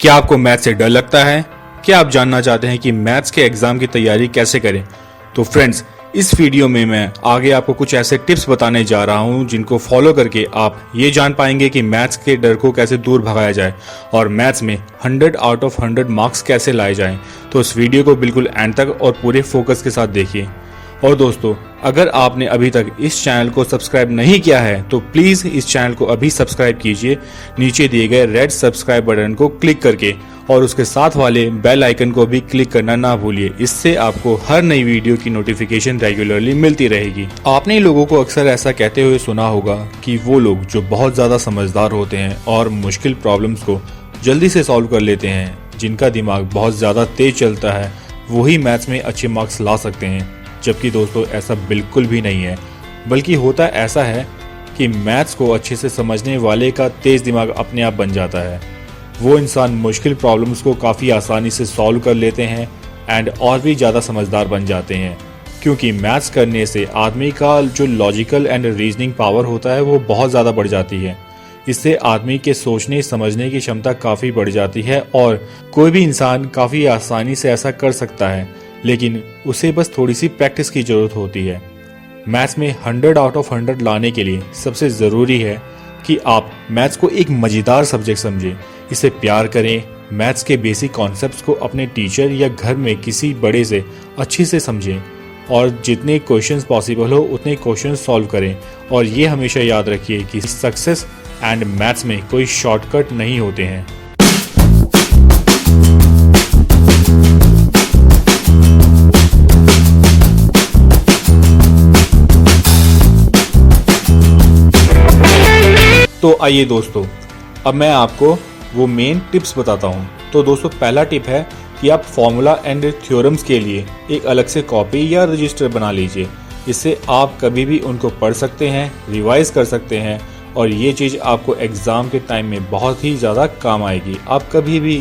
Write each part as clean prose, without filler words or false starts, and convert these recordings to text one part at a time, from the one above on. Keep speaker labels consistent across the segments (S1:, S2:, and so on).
S1: क्या आपको मैथ से डर लगता है? क्या आप जानना चाहते हैं कि मैथ्स के एग्जाम की तैयारी कैसे करें? तो फ्रेंड्स, इस वीडियो में मैं आगे आपको कुछ ऐसे टिप्स बताने जा रहा हूं जिनको फॉलो करके आप ये जान पाएंगे कि मैथ्स के डर को कैसे दूर भगाया जाए और मैथ्स में 100 आउट ऑफ 100 मार्क्स कैसे लाए जाएं। तो इस वीडियो को बिल्कुल एंड तक और पूरे फोकस के साथ देखिए। और दोस्तों, अगर आपने अभी तक इस चैनल को सब्सक्राइब नहीं किया है तो प्लीज इस चैनल को अभी सब्सक्राइब कीजिए, नीचे दिए गए रेड सब्सक्राइब बटन को क्लिक करके, और उसके साथ वाले बेल आइकन को भी क्लिक करना ना भूलिए। इससे आपको हर नई वीडियो की नोटिफिकेशन रेगुलरली मिलती रहेगी। आपने लोगों को अक्सर ऐसा कहते हुए सुना होगा कि वो लोग जो बहुत ज्यादा समझदार होते हैं और मुश्किल प्रॉब्लम्स को जल्दी से सॉल्व कर लेते हैं, जिनका दिमाग बहुत ज्यादा तेज चलता है, वही मैथ्स में अच्छे मार्क्स ला सकते हैं। जबकि दोस्तों, ऐसा बिल्कुल भी नहीं है, बल्कि होता ऐसा है कि मैथ्स को अच्छे से समझने वाले का तेज दिमाग अपने आप बन जाता है। वो इंसान मुश्किल प्रॉब्लम्स को काफ़ी आसानी से सॉल्व कर लेते हैं एंड और भी ज़्यादा समझदार बन जाते हैं, क्योंकि मैथ्स करने से आदमी का जो लॉजिकल एंड रीजनिंग पावर होता है वो बहुत ज़्यादा बढ़ जाती है। इससे आदमी के सोचने समझने की क्षमता काफ़ी बढ़ जाती है और कोई भी इंसान काफ़ी आसानी से ऐसा कर सकता है, लेकिन उसे बस थोड़ी सी प्रैक्टिस की ज़रूरत होती है। मैथ्स में 100 आउट ऑफ 100 लाने के लिए सबसे ज़रूरी है कि आप मैथ्स को एक मज़ेदार सब्जेक्ट समझें, इसे प्यार करें, मैथ्स के बेसिक कॉन्सेप्ट्स को अपने टीचर या घर में किसी बड़े से अच्छे से समझें और जितने क्वेश्चंस पॉसिबल हो उतने क्वेश्चंस सॉल्व करें। और ये हमेशा याद रखिए कि सक्सेस एंड मैथ्स में कोई शॉर्टकट नहीं होते हैं। तो आइए दोस्तों, अब मैं आपको वो मेन टिप्स बताता हूँ। तो दोस्तों, पहला टिप है कि आप फॉर्मूला एंड थ्योरम्स के लिए एक अलग से कॉपी या रजिस्टर बना लीजिए। इससे आप कभी भी उनको पढ़ सकते हैं, रिवाइज कर सकते हैं और ये चीज़ आपको एग्ज़ाम के टाइम में बहुत ही ज़्यादा काम आएगी। आप कभी भी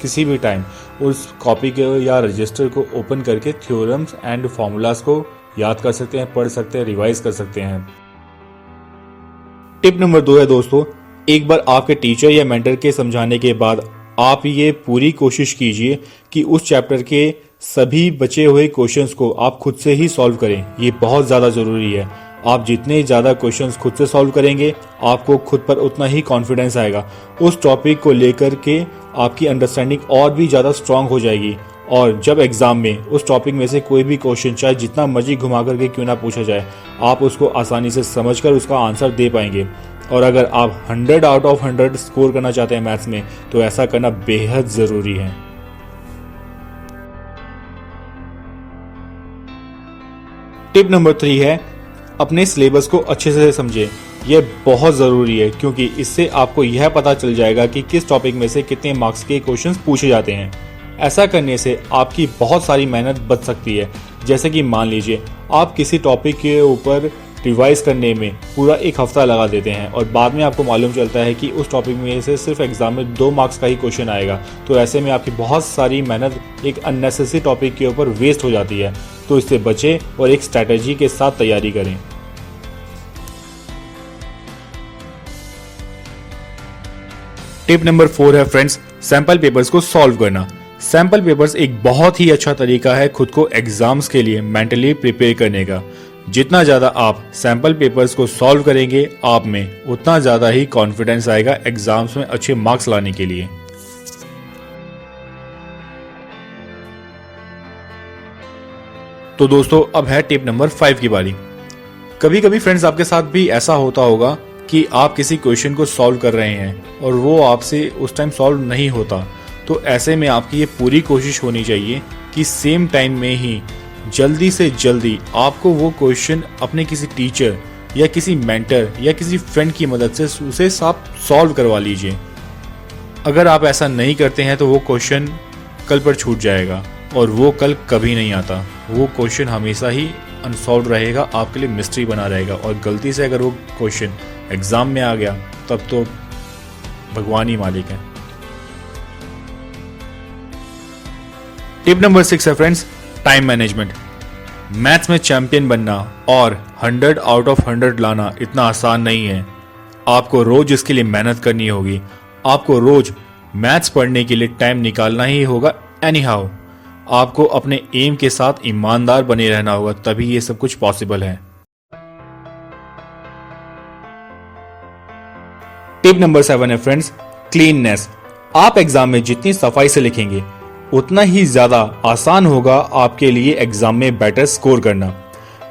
S1: किसी भी टाइम उस कॉपी के या रजिस्टर को ओपन करके थ्योरम्स एंड फार्मूलाज को याद कर सकते हैं, पढ़ सकते हैं, रिवाइज कर सकते हैं। टिप नंबर 2 है दोस्तों, एक बार आपके टीचर या मेंटर के समझाने के बाद आप ये पूरी कोशिश कीजिए कि उस चैप्टर के सभी बचे हुए क्वेश्चंस को आप खुद से ही सॉल्व करें। ये बहुत ज़्यादा ज़रूरी है। आप जितने ज़्यादा क्वेश्चंस खुद से सॉल्व करेंगे, आपको खुद पर उतना ही कॉन्फिडेंस आएगा। उस टॉपिक को लेकर के आपकी अंडरस्टैंडिंग और भी ज़्यादा स्ट्रांग हो जाएगी और जब एग्जाम में उस टॉपिक में से कोई भी क्वेश्चन चाहे जितना मर्जी घुमा करके क्यों ना पूछा जाए, आप उसको आसानी से समझकर उसका आंसर दे पाएंगे। और अगर आप 100 आउट ऑफ 100 स्कोर करना चाहते हैं मैथ्स में, तो ऐसा करना बेहद ज़रूरी है। टिप नंबर 3 है, अपने सिलेबस को अच्छे से समझें। यह बहुत ज़रूरी है क्योंकि इससे आपको यह पता चल जाएगा कि किस टॉपिक में से कितने मार्क्स के क्वेश्चंस पूछे जाते हैं। ऐसा करने से आपकी बहुत सारी मेहनत बच सकती है। जैसे कि मान लीजिए आप किसी टॉपिक के ऊपर रिवाइज करने में पूरा 1 हफ्ता लगा देते हैं और बाद में आपको मालूम चलता है कि उस टॉपिक में से सिर्फ एग्जाम में 2 मार्क्स का ही क्वेश्चन आएगा। तो ऐसे में आपकी बहुत सारी मेहनत एक अननेसेसरी टॉपिक के ऊपर वेस्ट हो जाती है। तो इससे बचें और एक स्ट्रैटेजी के साथ तैयारी करें। टिप नंबर 4 है फ्रेंड्स, सैंपल पेपर्स को सॉल्व करना। सैंपल पेपर्स एक बहुत ही अच्छा तरीका है खुद को एग्जाम्स के लिए मेंटली प्रिपेयर करने का। जितना ज़्यादा आप सैंपल पेपर्स को सॉल्व करेंगे, आप में उतना ज़्यादा ही कॉन्फिडेंस आएगा एग्जाम्स में अच्छे मार्क्स लाने के लिए। तो दोस्तों, अब है टिप नंबर 5 की बारी। कभी कभी फ्रेंड्स आपके साथ भी ऐसा होता होगा कि आप किसी क्वेश्चन को सॉल्व कर रहे हैं और वो आपसे उस टाइम सॉल्व नहीं होता। तो ऐसे में आपकी ये पूरी कोशिश होनी चाहिए कि सेम टाइम में ही जल्दी से जल्दी आपको वो क्वेश्चन अपने किसी टीचर या किसी मेंटर या किसी फ्रेंड की मदद से उसे आप सॉल्व करवा लीजिए। अगर आप ऐसा नहीं करते हैं तो वो क्वेश्चन कल पर छूट जाएगा और वो कल कभी नहीं आता। वो क्वेश्चन हमेशा ही अनसॉल्व रहेगा, आपके लिए मिस्ट्री बना रहेगा और गलती से अगर वो क्वेश्चन एग्जाम में आ गया तब तो भगवान ही मालिक है। टिप नंबर 6 है फ्रेंड्स, टाइम मैनेजमेंट। मैथ्स में चैंपियन बनना और 100 आउट ऑफ 100 लाना इतना आसान नहीं है। आपको रोज इसके लिए मेहनत करनी होगी। आपको रोज मैथ्स पढ़ने के लिए टाइम निकालना ही होगा एनी हाउ। आपको अपने एम के साथ ईमानदार बने रहना होगा, तभी ये सब कुछ पॉसिबल है। टिप नंबर 7 है फ्रेंड्स, क्लीननेस। आप एग्जाम में जितनी सफाई से लिखेंगे उतना ही ज्यादा आसान होगा आपके लिए एग्जाम में बेटर स्कोर करना।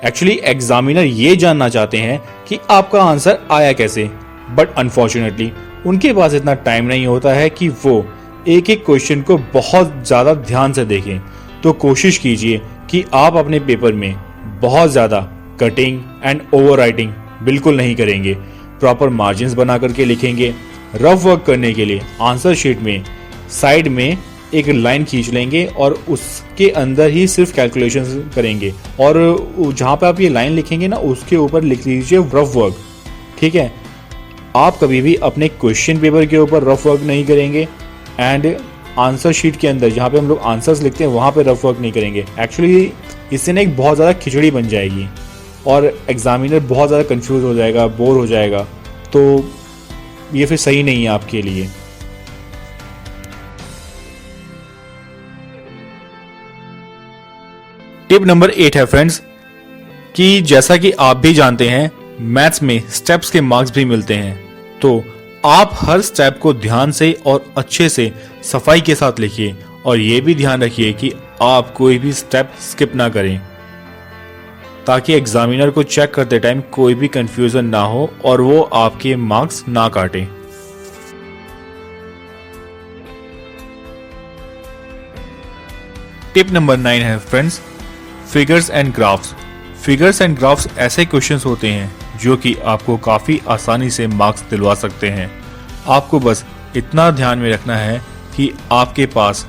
S1: एक्चुअली एग्जामिनर ये जानना चाहते हैं कि आपका आंसर आया कैसे, बट अनफॉर्चुनेटली उनके पास इतना टाइम नहीं होता है कि वो एक एक क्वेश्चन को बहुत ज्यादा ध्यान से देखें। तो कोशिश कीजिए कि आप अपने पेपर में बहुत ज्यादा कटिंग एंड ओवर राइटिंग बिल्कुल नहीं करेंगे। प्रॉपर मार्जिन्स बना करके लिखेंगे। रफ वर्क करने के लिए आंसर शीट में साइड में एक लाइन खींच लेंगे और उसके अंदर ही सिर्फ कैलकुलेशंस करेंगे, और जहाँ पे आप ये लाइन लिखेंगे ना उसके ऊपर लिख लीजिए रफ वर्क। ठीक है, आप कभी भी अपने क्वेश्चन पेपर के ऊपर रफ वर्क नहीं करेंगे एंड आंसर शीट के अंदर जहाँ पे हम लोग आंसर्स लिखते हैं वहाँ पे रफ वर्क नहीं करेंगे। एक्चुअली इससे ना एक बहुत ज़्यादा खिचड़ी बन जाएगी और एग्जामिनर बहुत ज़्यादा कंफ्यूज हो जाएगा, बोर हो जाएगा, तो ये फिर सही नहीं है आपके लिए। टिप नंबर 8 है फ्रेंड्स कि जैसा कि आप भी जानते हैं मैथ्स में स्टेप्स के मार्क्स भी मिलते हैं, तो आप हर स्टेप को ध्यान से और अच्छे से सफाई के साथ लिखिए और ये भी ध्यान रखिए कि आप कोई भी स्टेप स्किप ना करें, ताकि एग्जामिनर को चेक करते टाइम कोई भी कंफ्यूजन ना हो और वो आपके मार्क्स ना काटे। टिप नंबर 9 है friends, figures and graphs. Figures and graphs ऐसे क्वेश्चंस होते हैं जो कि आपको काफ़ी आसानी से मार्क्स दिलवा सकते हैं। आपको बस इतना ध्यान में रखना है कि आपके पास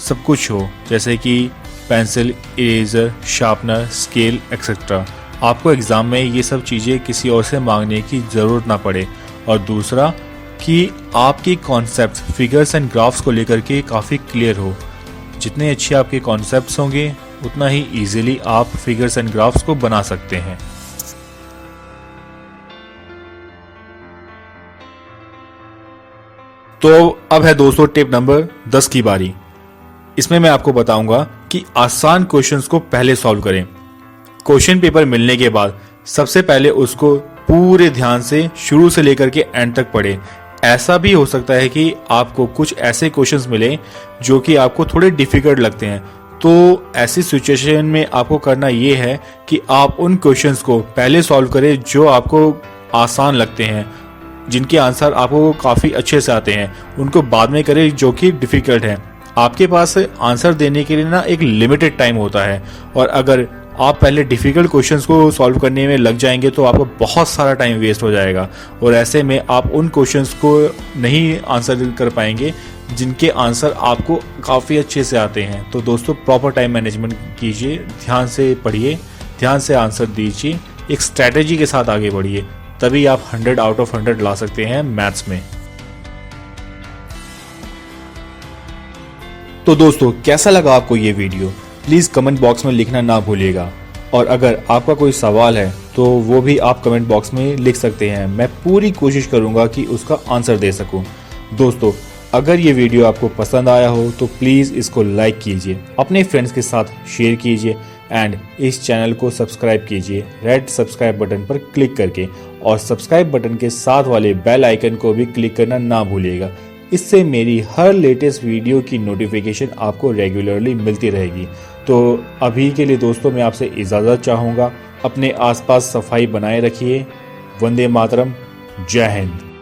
S1: सब कुछ हो, जैसे कि pencil, eraser, sharpener, scale etcetera. आपको एग्ज़ाम में ये सब चीज़ें किसी और से मांगने की ज़रूरत ना पड़े। और दूसरा कि आपकी कॉन्सेप्ट्स फिगर्स एंड ग्राफ्स को लेकर के काफ़ी क्लियर हो। जितने अच्छे आपके कॉन्सेप्ट्स होंगे उतना ही इजीली आप फिगर्स एंड ग्राफ्स को बना सकते हैं। तो अब है दोस्तों टिप नंबर 10 की बारी। इसमें मैं आपको बताऊंगा कि आसान क्वेश्चंस को पहले सॉल्व करें। क्वेश्चन पेपर मिलने के बाद सबसे पहले उसको पूरे ध्यान से शुरू से लेकर के एंड तक पढ़ें। ऐसा भी हो सकता है कि आपको कुछ ऐसे क्वेश्चंस मिले जो कि आपको थोड़े डिफिकल्ट लगते हैं, तो ऐसी सिचुएशन में आपको करना ये है कि आप उन क्वेश्चंस को पहले सॉल्व करें जो आपको आसान लगते हैं, जिनके आंसर आपको काफ़ी अच्छे से आते हैं, उनको बाद में करें जो कि डिफ़िकल्ट हैं। आपके पास आंसर देने के लिए ना एक लिमिटेड टाइम होता है, और अगर आप पहले डिफ़िकल्ट क्वेश्चंस को सॉल्व करने में लग जाएंगे तो आपका बहुत सारा टाइम वेस्ट हो जाएगा, और ऐसे में आप उन क्वेश्चंस को नहीं आंसर कर पाएंगे जिनके आंसर आपको काफ़ी अच्छे से आते हैं। तो दोस्तों प्रॉपर टाइम मैनेजमेंट कीजिए, ध्यान से पढ़िए, ध्यान से आंसर दीजिए, एक स्ट्रैटेजी के साथ आगे बढ़िए, तभी आप 100 आउट ऑफ 100 ला सकते हैं मैथ्स में। तो दोस्तों कैसा लगा आपको ये वीडियो, प्लीज़ कमेंट बॉक्स में लिखना ना भूलिएगा, और अगर आपका कोई सवाल है तो वो भी आप कमेंट बॉक्स में लिख सकते हैं। मैं पूरी कोशिश करूँगा कि उसका आंसर दे सकूँ। दोस्तों अगर ये वीडियो आपको पसंद आया हो तो प्लीज़ इसको लाइक कीजिए, अपने फ्रेंड्स के साथ शेयर कीजिए एंड इस चैनल को सब्सक्राइब कीजिए रेड सब्सक्राइब बटन पर क्लिक करके, और सब्सक्राइब बटन के साथ वाले बेल आइकन को भी क्लिक करना ना भूलिएगा। इससे मेरी हर लेटेस्ट वीडियो की नोटिफिकेशन आपको रेगुलरली मिलती रहेगी। तो अभी के लिए दोस्तों मैं आपसे इजाज़त चाहूँगा। अपने आसपास सफाई बनाए रखिए। वंदे मातरम। जय हिंद।